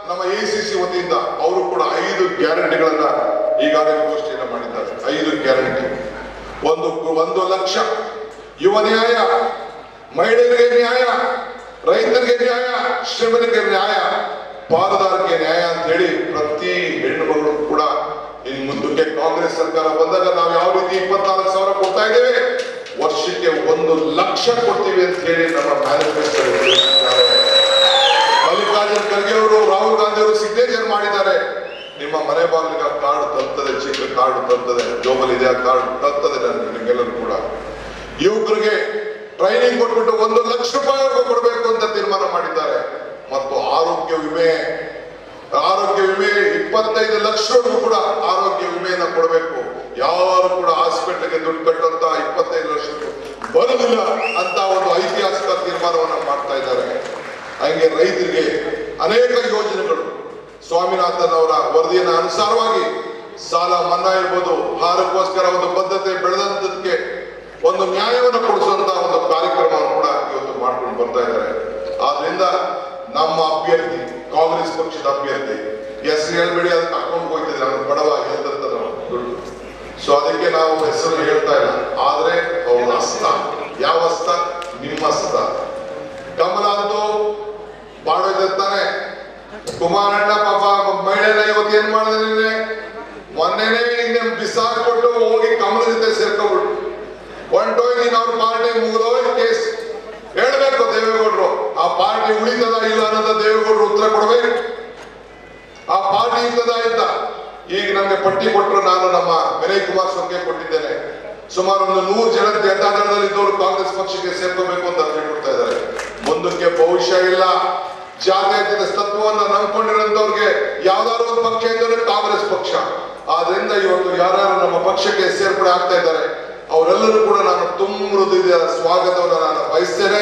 ನಮ್ಮ ACC ವತಿಯಿಂದ ಅವರು ಕೂಡ 5 ಗ್ಯಾರಂಟಿಗಳನ್ನ ಈಗಾಗಲೇ ಘೋಷಣೆ ಮಾಡಿದ್ದಾರೆ. 5 ಗ್ಯಾರಂಟಿ. 1 ಲಕ್ಷ, ಯುವ ನ್ಯಾಯ, ಮಹಿಳೆಯರಿಗೆ ನ್ಯಾಯ, ರೈತರಿಗೆ ನ್ಯಾಯ, ಶ್ರಮಿಕರಿಗೆ ನ್ಯಾಯ, ಪಾಲುದಾರರಿಗೆ ನ್ಯಾಯ ಅಂತ ಹೇಳಿ ಪ್ರತಿ ಹೆಣ್ಣು ಮಗಳು ಕೂಡ ಇನ್ನು ಮುಂದಕ್ಕೆ ಕಾಂಗ್ರೆಸ್ ಸರ್ಕಾರ ಬಂದಾಗ ನಾವು ಯಾವ ರೀತಿ 24,000 ಕೊಡ್ತಾ ಇದ್ದೇವೆ, ವರ್ಷಕ್ಕೆ 1 ಲಕ್ಷ ಕೊಡ್ತೀವಿ ಅಂತ ಹೇಳಿ ನಮ್ಮ ಮ್ಯಾನಿಫೆಸ್ಟೋ ಮಲ್ಲಿಕಾರ್ಜುನ್ ಖರ್ಗೆ ಅವರು, ರಾಹುಲ್ ಗಾಂಧಿ ಅವರು ಸಿಗ್ನೇಚರ್ ಮಾಡಿದ್ದಾರೆ. ನಿಮ್ಮ ಮನೆ ಬಾಗಿಲಿಗೆ ಕಾರ್ಡ್ ತರ್ತದೆ, ಚಿಕ್ಕ ಕಾರ್ಡ್ ತರ್ತದೆ, ಜೋಬಲ್ ಇದೆ ಆ ಕಾರ್ಡ್ ತರ್ತದೆ ನಿಮಗೆಲ್ಲರೂ ಕೂಡ. ಯುವಕರಿಗೆ ಟ್ರೈನಿಂಗ್ ಕೊಟ್ಬಿಟ್ಟು 1 ಲಕ್ಷ ರೂಪಾಯಿವರೆಗೂ ಕೊಡಬೇಕು ಅಂತ ತೀರ್ಮಾನ ಮಾಡಿದ್ದಾರೆ. ಮತ್ತು ಆರೋಗ್ಯ ವಿಮೆ 25 ಲಕ್ಷವರೆಗೂ ಕೂಡ ಆರೋಗ್ಯ ವಿಮೆಯನ್ನ ಕೊಡಬೇಕು. ಯಾರು ಕೂಡ ಹಾಸ್ಪಿಟಲ್ಗೆ ದುಡ್ಡು ಕಟ್ಟಂತ 25 ಲಕ್ಷ ಬರುವುದಿಲ್ಲ ಅಂತ ಒಂದು ಐತಿಹಾಸಿಕ ತೀರ್ಮಾನವನ್ನ ಮಾಡ್ತಾ ಇದ್ದಾರೆ. ಹಂಗೆ ರೈತರಿಗೆ ಅನೇಕ ಯೋಜನೆಗಳು, ಸ್ವಾಮಿನಾಥನ್ ಅವರ ವರದಿಯ ಅನುಸಾರವಾಗಿ ಸಾಲ ಮನ್ನಾ ಇರ್ಬೋದು, ಆಹಾರಕ್ಕೋಸ್ಕರ ಒಂದು ಬದ್ಧತೆ ಬೆಳೆದಂತದಕ್ಕೆ ಒಂದು ನ್ಯಾಯವನ್ನು ಕೊಡಿಸುವಂತ ಒಂದು ಕಾರ್ಯಕ್ರಮವನ್ನು ಕೂಡ ಇವತ್ತು ಮಾಡ್ಕೊಂಡು ಬರ್ತಾ ಇದ್ದಾರೆ. ಆದ್ರಿಂದ ನಮ್ಮ ಅಭ್ಯರ್ಥಿ, ಕಾಂಗ್ರೆಸ್ ಪಕ್ಷದ ಅಭ್ಯರ್ಥಿ, ಹೆಸರು ಹೇಳ್ಬೇಡಿ, ಅದಕ್ಕೆ ಅಕೌಂಟ್ ಹೋಗ್ತಿದ್ರೆ ಅವ್ನು ಬಡವ ಹೇಳ್ತಿರ್ತಾರೆ ದುಡ್ಡು. ಸೊ ಅದಕ್ಕೆ ನಾವು ಹೆಸರು ಹೇಳ್ತಾ ಇಲ್ಲ. ಆದ್ರೆ ಅವ್ರ ಹಸ್ತ, ಯಾವ ಹಸ್ತ? ನಿಮ್ಮ ಹಸ್ತ. ಕಮಲ ಅಂತೂ ಬಾಡೋದಿರ್ತಾನೆ. ಕುಮಾರಣ್ಣ ಪಾಪ ಮಹಿಳೆನ ಇವತ್ತು ಏನ್ ಮಾಡಿದೆ, ನಿನ್ನೆ ಮೊನ್ನೆನೆ ಹಿಂದೆ ಬಿಸಾಕ್ಬಿಟ್ಟು ಹೋಗಿ ಕಮಲ ಜೊತೆ ಸೇರ್ಕೊಂಡ್ಬಿಟ್ಟು ಹೊಂಟೋಗಿ ನೀನ್ ಅವ್ರ ಪಾರ್ಟಿ ಮುಗಿದೋಗಿ ಕೇಸ್ ಹೇಳ್ಬೇಕು ದೇವೇಗೌಡರು. ಆ ಪಾರ್ಟಿ ಉಳಿತದ ಇಲ್ಲ ಅನ್ನೋದ ದೇವೇಗೌಡರು ಉತ್ತರ ಕೊಡ್ಬೇಕು. ಆ ಪಾರ್ಟಿ ಇರ್ತದ ಅಂತ ಈಗ ನಮ್ಗೆ ಪಟ್ಟಿ ಕೊಟ್ಟರು. ನಾನು ನಮ್ಮ ವಿನಯ್ ಕುಮಾರ್ ಸ್ವಾಮಿಗೆ ಕೊಟ್ಟಿದ್ದೇನೆ. ಸುಮಾರು 100 ಜನ ಜನತಾದಳದಲ್ಲಿ ಇದ್ದವರು ಕಾಂಗ್ರೆಸ್ ಪಕ್ಷಕ್ಕೆ ಸೇರ್ಕೋಬೇಕು ಅಂತ ಹೇಳ್ಕೊಡ್ತಾ ಇದ್ದಾರೆ. ಮುಂದಕ್ಕೆ ಭವಿಷ್ಯ ಇಲ್ಲ. ಜಾತ್ಯತೀತ ತತ್ವವನ್ನು ನಂಬ್ಕೊಂಡಿರೋಂಥವ್ರಿಗೆ ಯಾವ್ದಾದ್ರು ಒಂದು ಪಕ್ಷ ಇದ್ದರೆ ಕಾಂಗ್ರೆಸ್ ಪಕ್ಷ. ಆದ್ರಿಂದ ಇವತ್ತು ಯಾರ್ಯಾರು ನಮ್ಮ ಪಕ್ಷಕ್ಕೆ ಸೇರ್ಪಡೆ ಆಗ್ತಾ ಇದ್ದಾರೆ ಅವರೆಲ್ಲರೂ ಕೂಡ ನಾನು ತುಂಬ ಹೃದಯದ ಸ್ವಾಗತವನ್ನು ನಾನು ಬಯಸ್ತೇನೆ.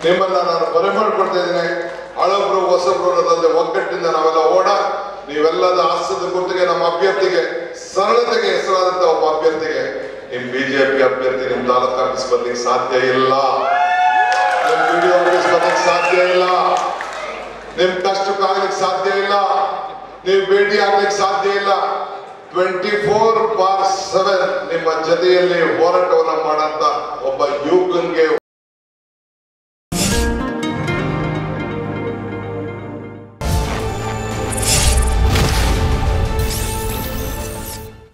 ನಿಮ್ಮನ್ನ ನಾನು ಬರಮಾಡ್ಕೊಡ್ತಾ ಇದ್ದೇನೆ. ಹಳಬ್ರು ಹೊಸಬ್ರು ಅನ್ನೋದಲ್ಲದೆ ಒಗ್ಗಟ್ಟಿಂದ ನಾವೆಲ್ಲ ಓಡ, ನೀವೆಲ್ಲದ ಹಾಸ್ಯದ ಗುರುತಿಗೆ ನಮ್ಮ ಅಭ್ಯರ್ಥಿಗೆ, ಸರಳತೆಗೆ ಹೆಸರಾದಂತ ಒಬ್ಬ ಅಭ್ಯರ್ಥಿಗೆ, ನಿಮ್ ಬಿಜೆಪಿ ಅಭ್ಯರ್ಥಿ ನಿಮ್ ತಾಲೂಕು ಆಫೀಸ್ ಬರ್ಲಿಕ್ಕೆ ಸಾಧ್ಯ ಇಲ್ಲ, ನಿಮ್ ವಿಡಿಯೋ ಆಫೀಸ್ ಬರ್ಲಿಕ್ಕೆ ಸಾಧ್ಯ ಇಲ್ಲ, ನಿಮ್ ಕಷ್ಟಕ್ಕಾಗ್ಲಿಕ್ಕೆ ಸಾಧ್ಯ ಇಲ್ಲ, ನೀವು ಭೇಟಿ ಆಗ್ಲಿಕ್ಕೆ ಸಾಧ್ಯ ಇಲ್ಲ. 24/7 ನಿಮ್ಮ ಜೊತೆಯಲ್ಲಿ ಹೋರಾಟವನ್ನ ಮಾಡಂತ ಒಬ್ಬ ಯುವ